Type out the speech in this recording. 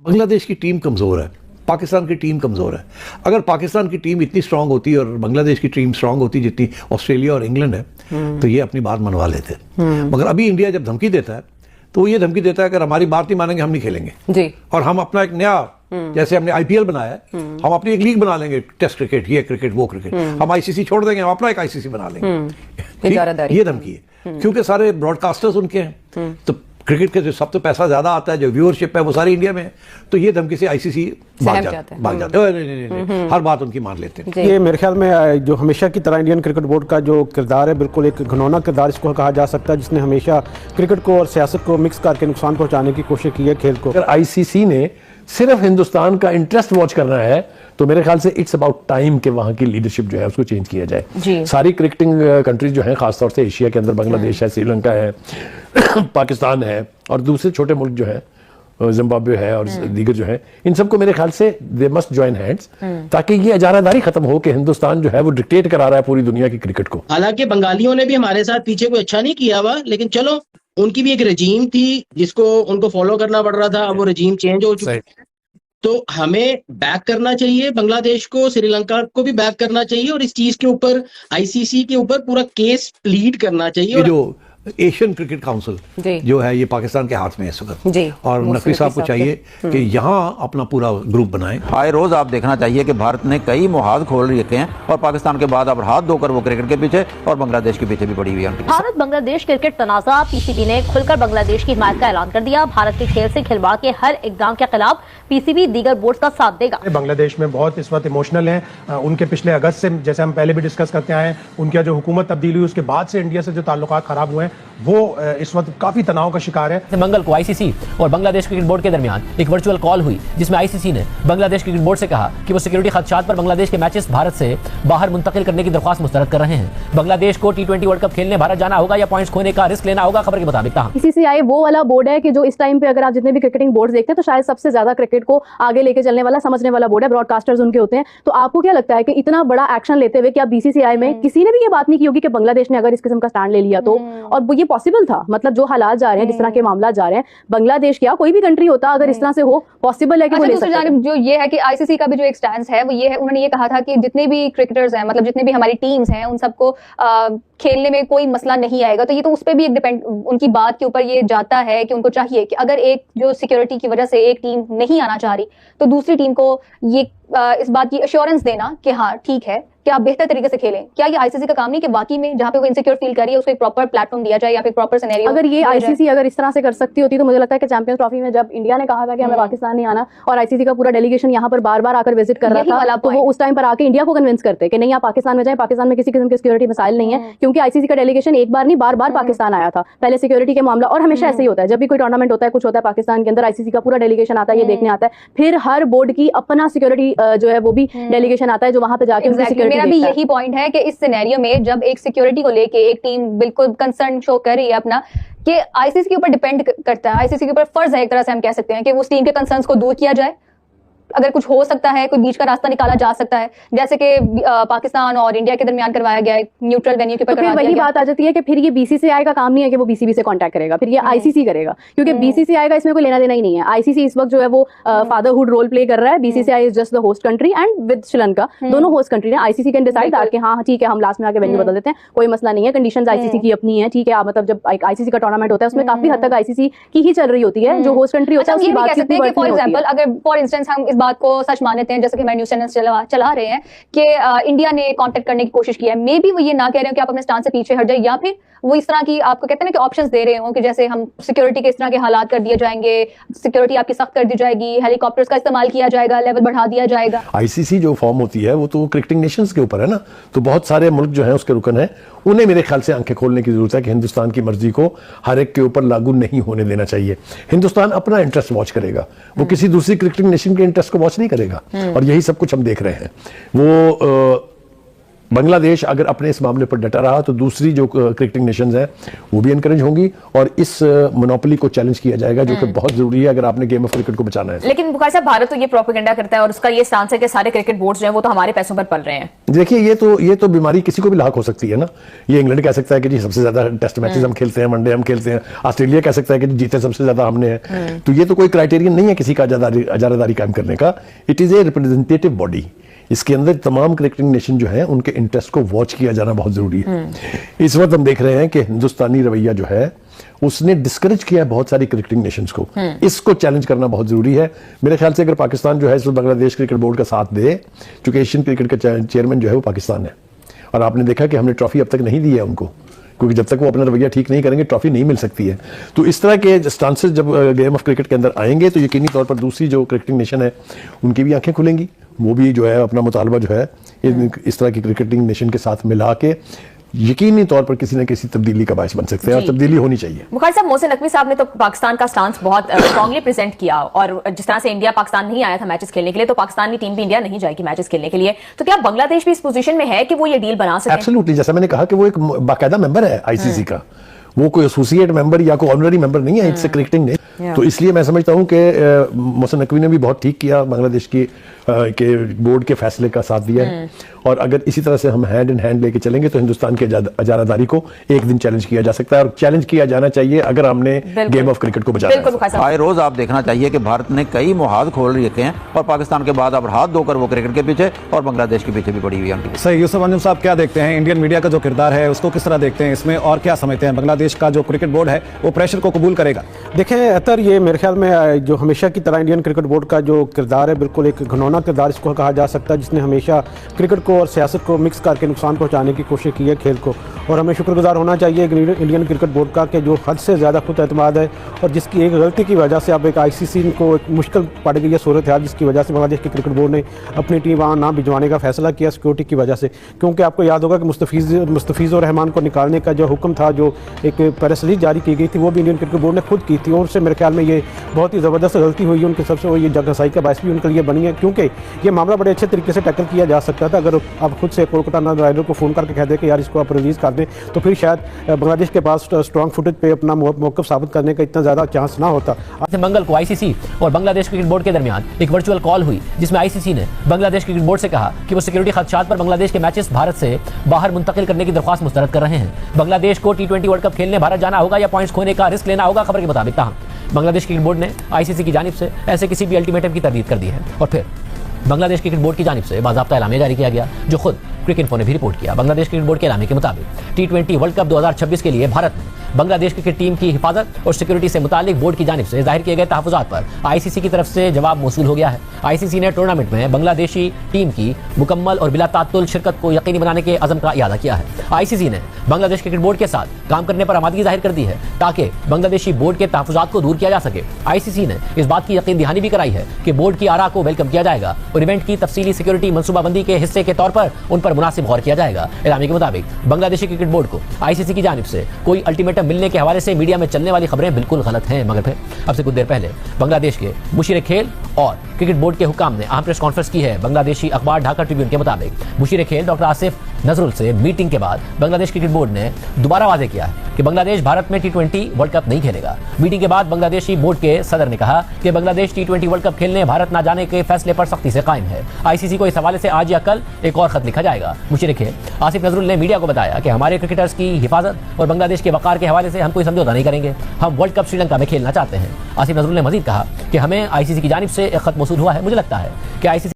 बांग्लादेश की टीम कमज़ोर है, पाकिस्तान की टीम कमज़ोर है। अगर पाकिस्तान की टीम इतनी स्ट्रांग होती और बांग्लादेश की टीम स्ट्रांग होती जितनी ऑस्ट्रेलिया और इंग्लैंड है तो ये अपनी बात मनवा लेते। मगर अभी इंडिया जब धमकी देता है तो ये धमकी देता है अगर हमारी बात नहीं मानेंगे हम नहीं खेलेंगे जी। और हम अपना एक नया जैसे हमने आईपीएल बनाया है हम अपनी एक लीग बना लेंगे, टेस्ट क्रिकेट, ये क्रिकेट, वो क्रिकेट, हम आईसीसी छोड़ देंगे, हम अपना एक आईसीसी बना लेंगे। ये धमकी है क्योंकि सारे ब्रॉडकास्टर्स उनके हैं, तो क्रिकेट के जो सब तो पैसा ज्यादा आता है, जो व्यूअरशिप है वो सारी इंडिया में है, तो ये धमकी से आईसीसी भाग जाते हैं, हर बात उनकी मान लेते हैं। ये मेरे ख्याल में जो हमेशा की तरह इंडियन क्रिकेट बोर्ड का जो किरदार है बिल्कुल एक घिनौना किरदार इसको कहा जा सकता है, जिसने हमेशा क्रिकेट को और सियासत को मिक्स करके नुकसान पहुंचाने की कोशिश की है खेल को। अगर आईसीसी ने सिर्फ हिंदुस्तान का इंटरेस्ट वॉच करना है तो मेरे ख्याल से इट्स अबाउट टाइम कि वहां की लीडरशिप जो है उसको चेंज किया जाए। सारी क्रिकेटिंग कंट्रीज जो हैं खासतौर से एशिया के अंदर बांग्लादेश है, श्रीलंका है, पाकिस्तान है और दूसरे छोटे मुल्क जो है जिम्बाब्वे है और दीगर जो है, इन सबको मेरे ख्याल से दे मस्ट जॉइन हैंड्स ताकि ये इजारादारी खत्म हो कि हिंदुस्तान जो है वो डिक्टेट करा रहा है पूरी दुनिया की क्रिकेट को। हालांकि बंगालियों ने भी हमारे साथ पीछे कोई अच्छा नहीं किया हुआ, लेकिन चलो उनकी भी एक रजीम थी जिसको उनको फॉलो करना पड़ रहा था, अब वो रजीम चेंज हो चुका है, तो हमें बैक करना चाहिए, बांग्लादेश को, श्रीलंका को भी बैक करना चाहिए और इस चीज के ऊपर आईसीसी के ऊपर पूरा केस प्लीड करना चाहिए। जो एशियन क्रिकेट काउंसिल जो है ये पाकिस्तान के हाथ में है इस वक्त, और नकवी साहब को चाहिए कि यहाँ अपना पूरा ग्रुप बनाएं। आए रोज आप देखना चाहिए कि भारत ने कई मुहाज खोल रखे हैं और पाकिस्तान के बाद अब हाथ धोकर वो क्रिकेट के पीछे और बांग्लादेश के पीछे भी पड़ी हुई है। भारत बांग्लादेश क्रिकेट तनाज़ा, पीसीबी ने खुलकर बांग्लादेश की हिमायत का ऐलान कर दिया। भारत के खेल से खिलवाड़ के हर इक़दाम के खिलाफ पीसीबी दीगर बोर्ड का साथ देगा। बांग्लादेश में बहुत इस वक्त इमोशनल है, उनके पिछले अगस्त से, जैसे हम पहले भी डिस्कस करते आए, उनका जो हुकूमत तब्दीली हुई उसके बाद से इंडिया से जो ताल्लुकात खराब हुए हैं वो इस वक्त काफी तनाव का शिकार है। मंगल को आईसीसी और बांग्लादेश क्रिकेट बोर्ड के दरमियान एक वर्चुअल कॉल हुई जिसमें आईसीसी ने बांग्लादेश क्रिकेट बोर्ड से कहा कि वो सिक्योरिटी खदशात पर बांग्लादेश के मैचेस भारत से बाहर मुंतकिल करने की दरख्वास्त मुस्तरद कर रहे हैं। बांग्लादेश को टी20 वर्ल्ड कप खेलने भारत जाना होगा या पॉइंट्स खोने का रिस्क लेना होगा। खबर के मुताबिक बीसीसीआई वो वाला बोर्ड है कि जो इस टाइम पे अगर आप जितने भी क्रिकेटिंग बोर्ड देखते हैं तो शायद सबसे ज्यादा क्रिकेट को आगे लेके चलने वाला, समझने वाला बोर्ड है, ब्रॉडकास्टर्स उनके होते हैं। तो आपको क्या लगता है कि इतना बड़ा एक्शन लेते हुए क्या बीसीसीआई में किसी ने भी ये बात नहीं की होगी कि बांग्लादेश ने अगर इस किस्म का स्टैंड ले लिया तो, और वो ये पॉसिबल था? मतलब जो हालात जा रहे हैं, जिस तरह के मामला जा रहे हैं, बांग्लादेश क्या कोई भी कंट्री होता अगर इस तरह से हो, पॉसिबल है कि वो ले सकते हैं। जो ये है कि आईसीसी का भी जो एक स्टैंड है वो ये है, उन्होंने ये कहा था कि जितने भी क्रिकेटर्स हैं, मतलब जितने भी हमारी टीम्स हैं, उन सबको खेलने में कोई मसला नहीं आएगा। तो ये तो उस पर भी एक डिपेंड, उनकी बात के ऊपर ये जाता है कि उनको चाहिए कि अगर एक जो सिक्योरिटी की वजह से एक टीम नहीं आना चाह रही तो दूसरी टीम को ये इस बात की एश्योरेंस देना कि हाँ ठीक है कि आप बेहतर तरीके से खेलें। क्या ये आईसीसी का काम नहीं कि बाकी में जहां पे वो इनसिक्योर फील कर रही है उसको एक प्रॉपर प्लेटफॉर्म दिया जाए या फिर प्रॉपर सिनेरियो? अगर ये आईसीसी अगर इस तरह से कर सकती होती तो मुझे लगता है कि चैंपियंस ट्रॉफी में जब इंडिया ने कहा था कि हमें पाकिस्तान नहीं आना और आईसीसी का पूरा डेलीगेशन यहाँ पर बार बार आकर विजिट कर रहा था, तो वो उस टाइम पर आके इंडिया को कन्विंस करते कि नहीं आप पाकिस्तान में जाए, पाकिस्तान में किसी किस्म की सिक्योरिटी मसाइल नहीं है, क्योंकि आईसीसी का डेलीगेशन एक बार नहीं बार बार पाकिस्तान आया था पहले सिक्योरिटी के मामला। और हमेशा ऐसे ही होता है, जब भी कोई टूर्नामेंट होता है, कुछ होता है पाकिस्तान के अंदर, आईसीसी का पूरा डेलीगेशन आता है, ये देखने आता है। फिर हर बोर्ड की अपना सिक्योरिटी जो है वो भी डेलीगेशन आता है जो वहां पे जाके उनकी सिक्योरिटी। मेरा भी यही पॉइंट है कि इस सिनेरियो में जब एक सिक्योरिटी को लेके एक टीम बिल्कुल कंसर्न शो कर रही है अपना, कि आईसीसी के ऊपर डिपेंड करता है, आईसीसी के ऊपर फर्ज है एक तरह से हम कह सकते हैं कि उस टीम के कंसर्न्स को दूर किया जाए। अगर कुछ हो सकता है, कोई बीच का रास्ता निकाला जा सकता है, जैसे कि पाकिस्तान और इंडिया के दरमियान करवाया गया है, न्यूट्रल वेन्यू के ऊपर। तो फिर वही बात आ जाती है कि फिर ये बीसीसीआई का काम नहीं है कि वो बीसीबी से कांटेक्ट करेगा, फिर ये आईसीसी करेगा, क्योंकि बीसीसीआई का इसमें कोई लेना देना ही नहीं है। आईसीसी इस वक्त जो है वो फादरहुड रोल प्ले कर रहा है, BCCI is just the host country and with Sri Lanka दोनों होस्ट कंट्री है। आईसीसी कैन डिसाइड कि हाँ ठीक है हम लास्ट में आके वेन्यू बदल देते हैं, कोई मसला नहीं है, कंडीशंस आईसीसी की अपनी है, ठीक है। मतलब जब आईसीसी का टूर्नामेंट होता है उसमें काफी हद तक आईसीसी की ही चल रही होती है, जो होस्ट कंट्री होता है उसकी बात की। फॉर एग्जांपल अगर फॉर इंस्टेंस हम इस बात को सच लेते हैं, जैसे कि हमारे न्यूज़ चैनल चला रहे हैं कि इंडिया ने कांटेक्ट करने की कोशिश की है, मे बी वो ये ना कह रहे हो कि आप अपने स्टांस से पीछे हट जाए, या फिर वो इस तरह की आपको कहते हैं कि ऑप्शंस दे रहे हो कि जैसे हम सिक्योरिटी के इस तरह के हालात कर दिए जाएंगे, सिक्योरिटी आपकी सख्त कर दी जाएगी, हेलीकॉप्टर्स का इस्तेमाल किया जाएगा, लेवल बढ़ा दिया जाएगा। आईसीसी जो फॉर्म होती है वो तो क्रिकेटिंग नेशंस के ऊपर है ना, तो बहुत सारे मुल्क जो हैं उसके रुकन है, उन्हें मेरे ख्याल से आंखें खोलने की जरूरत है कि हिंदुस्तान की मर्जी को हर एक के ऊपर लागू नहीं होने देना चाहिए। हिंदुस्तान अपना इंटरेस्ट वॉच करेगा, वो किसी दूसरी क्रिकेटिंग नेशन के इंटरेस्ट को वॉच नहीं करेगा, और यही सब कुछ हम देख रहे हैं। वो बांग्लादेश अगर अपने इस मामले पर डटा रहा तो दूसरी जो क्रिकेटिंग नेशंस हैं वो भी एनकरेज होंगी और इस मोनोपोली को चैलेंज किया जाएगा, जो कि बहुत जरूरी है अगर आपने गेम ऑफ क्रिकेट को बचाना है। लेकिन बुखारी साहब, भारत तो ये प्रोपेगेंडा करता है और उसका ये स्टांस है कि सारे क्रिकेट बोर्ड्स जो हैं वो तो हमारे पैसों पर पल रहे हैं। देखिए, ये तो बीमारी किसी को भी लाक हो सकती है ना। ये इंग्लैंड कह सकता है कि जी सबसे ज्यादा टेस्ट मैचेस हम खेलते हैं, वनडे हम खेलते हैं, ऑस्ट्रेलिया कह सकता है कि जीते सबसे ज्यादा हमने है। तो ये तो कोई क्राइटेरियन नहीं है किसी का इजारादारी कायम करने का। It is a representative body. इसके अंदर तमाम क्रिकेटिंग नेशन जो है उनके इंटरेस्ट को वॉच किया जाना बहुत जरूरी है। इस वक्त हम देख रहे हैं कि हिंदुस्तानी रवैया जो है उसने डिस्करेज किया है बहुत सारी क्रिकेटिंग नेशंस को। इसको चैलेंज करना बहुत जरूरी है। मेरे ख्याल से अगर पाकिस्तान जो है इस बांग्लादेश क्रिकेट बोर्ड का साथ दे, क्योंकि एशियन क्रिकेट का चेयरमैन जो है वो पाकिस्तान है और आपने देखा कि हमने ट्रॉफी अब तक नहीं दी है उनको, क्योंकि जब तक वो अपना रवैया ठीक नहीं करेंगे ट्रॉफी नहीं मिल सकती है। तो इस तरह के स्टांसेस जब गेम ऑफ क्रिकेट के अंदर आएंगे तो यकीनी तौर पर दूसरी जो क्रिकेटिंग नेशन है उनकी भी आंखें खुलेंगी। वो भी जो है अपना मुतालबा जो है इस तरह की क्रिकेटिंग नेशन के साथ मिला के यकीनी तौर पर किसी न किसी तब्दीली का बायस बन सकते हैं और तब्दीली होनी चाहिए। बुखारी साहब, मोहसिन नकवी साहब ने तो पाकिस्तान का स्टांस बहुत स्ट्रांगली प्रेजेंट किया और जिस तरह से इंडिया पाकिस्तान नहीं आया था मैचेस खेलने के लिए, तो पाकिस्तानी टीम भी इंडिया नहीं जाएगी मैचेस खेलने के लिए। तो क्या बांग्लादेश भी इस पोजीशन में है कि वो ये डील बना सके? एब्सोल्युटली, जैसा मैंने कहा कि वो एक बाकायदा मेंबर है आईसीसी का, वो कोई एसोसिएट मेंबर या कोई ऑनररी मेंबर नहीं है, इट्स ए क्रिकेटिंग नेशन। तो इसलिए मैं समझता हूं कि मोहसिन नकवी ने भी बहुत ठीक किया, बांग्लादेश की के बोर्ड के फैसले का साथ दिया है। और अगर इसी तरह से हम हैंड इन हैंड लेके चलेंगे तो हिंदुस्तान की इजारादारी को एक दिन चैलेंज किया जा सकता है और चैलेंज किया जाना चाहिए अगर हमने गेम ऑफ क्रिकेट को बचाना है। आए रोज आप देखना चाहिए कि भारत ने कई मुहाज खोल रखे हैं और पाकिस्तान के बाद अब हाथ धोकर वो क्रिकेट के पीछे और बांग्लादेश के पीछे भी पड़ी हुई है। सही, यूसुफ अंजुम साहब क्या देखते हैं, इंडियन मीडिया का जो किरदार है उसको किस तरह देखते हैं इसमें, और क्या समझते हैं बांग्लादेश का जो क्रिकेट बोर्ड है वो प्रेशर को कबूल करेगा? देखें अतर, ये मेरे ख्याल में जो हमेशा की तरह इंडियन क्रिकेट बोर्ड का जो किरदार है बिल्कुल एक घिनौना किरदार इसको कहा जा सकता है, जिसने हमेशा क्रिकेट को और सियासत को मिक्स करके नुकसान पहुंचाने की कोशिश की है खेल को। और हमें शुक्रगुजार होना चाहिए इंडियन क्रिकेट बोर्ड का कि जो हद से ज़्यादा खुद एतमाद है और जिसकी एक गलती की वजह से अब एक आईसीसी को एक मुश्किल पड़ गई है सूरत हाल, जिसकी वजह से बांग्लादेश के क्रिकेट बोर्ड ने अपनी टीम वहाँ ना भिजवाने का फैसला किया सिक्योरिटी की वजह से। क्योंकि आपको याद होगा कि मुस्तफीज़ुर रहमान को निकालने का जो हुक्म था, जो एक प्रेस रिलीज जारी की गई थी, वो भी इंडियन क्रिकेट बोर्ड ने खुद की थी और उससे मेरे ख्याल में ये बहुत ही ज़बरदस्त गलती हुई है उनके सबसे, वो ये जगहसाई का बायस भी उनके लिए बनी है। क्योंकि ये मामला बड़े अच्छे तरीके से टैकल किया जा सकता था अगर आप खुद से कोलकाता नाइट राइडर को फ़ोन करके कह दें कि यार इसको आप रिलीज़ कर दें, तो फिर शायद बांग्लादेश के पास स्ट्रॉन्ग फुटेज पे अपना मौक़िफ़ साबित करने का इतना ज़्यादा चांस ना होता। मंगल को आईसीसी और बांग्लादेश क्रिकेट बोर्ड के दरमियान एक वर्चुअल कॉल हुई जिसमें आईसीसी ने बांग्लादेश क्रिकेट बोर्ड से कहा कि वो सिक्योरिटी खदशात पर बांग्लादेश के मैचेस भारत से बाहर मुंतकिल करने की दरख्वास्त मुस्तरद कर रहे हैं। बांग्लादेश को T20 वर्ल्ड कप खेलने भारत जाना होगा या पॉइंट्स खोने का रिस्क लेना होगा। खबर के मुताबिक बांग्लादेश क्रिकेट बोर्ड ने आईसीसी की जानिब से ऐसे किसी भी अल्टीमेटम की तरदीद कर दी है और फिर बांग्लादेश क्रिकेट बोर्ड की जानिब से बाज़ाब्ता एलामिया जारी किया गया, जो खुद क्रिकेट इन्फो ने भी रिपोर्ट किया। बांग्लादेश क्रिकेट बोर्ड के एलामिया के मुताबिक T20 वर्ल्ड कप 2026 के लिए भारत ने बांग्लादेश क्रिकेट टीम की हिफाजत और सिक्योरिटी से मुतालिक बोर्ड की जानिब से जाहिर किए गए तहफ़्फ़ुज़ात पर आईसीसी की तरफ से जवाब मौसूल हो गया है। आईसीसी ने टूर्नामेंट में बांग्लादेशी टीम की मुकम्मल और बिला तात्तुल शिरकत को यकीनी बनाने के अज़म का इरादा किया है। आईसीसी ने बांग्लादेश क्रिकेट बोर्ड के साथ काम करने पर आमादगी जाहिर कर दी है ताकि बांग्लादेशी बोर्ड के तहफ़्फ़ुज़ात को दूर किया जा सके। आईसीसी ने इस बात की यकीन दहानी भी कराई है कि बोर्ड की आरा को वेलकम किया जाएगा और इवेंट की तफसीली सिक्योरिटी मनसूबाबंदी के हिस्से के तौर पर उन पर मुनासिब गौर किया जाएगा। एलामी के मुताबिक बांग्लादेशी क्रिकेट बोर्ड को आईसीसी की जानिब से कोई अल्टीमेटम मिलने के हवाले से मीडिया में चलने वाली खबरें बिल्कुल गलत हैं। मगर फिर अब से कुछ देर पहले बांग्लादेश के मुशीर खेल और क्रिकेट बोर्ड के हुकाम ने अहम प्रेस कॉन्फ्रेंस की है। बांग्लादेशी अखबार ढाका ट्रिब्यून के मुताबिक मुशीर खेल डॉक्टर आसिफ नजरुल से मीटिंग के बाद बांग्लादेश क्रिकेट बोर्ड ने दोबारा वादे किया है कि बांग्लादेश भारत में T20 वर्ल्ड कप नहीं खेलेगा। मीटिंग के बाद बांग्लादेशी बोर्ड के सदर ने कहा कि बांग्लादेश T20 वर्ल्ड कप खेलने भारत न जाने के फैसले पर सख्ती से कायम है। आईसीसी को इस हवाले से आज या कल एक और खत लिखा जाएगा। मुशीर खेल आसिफ नजरुल ने मीडिया को बताया कि हमारे क्रिकेटर्स की हिफाजत और बांग्लादेश के वकार के हवाले से हम कोई समझौता नहीं करेंगे। हम वर्ल्ड कप श्रीलंका में खेलना चाहते हैं। आसिफ नजरुल ने मजीद कहा कि हमें आईसीसी की जानिब से एक खत मौसूल हुआ है। मुझे लगता है कि आईसीसी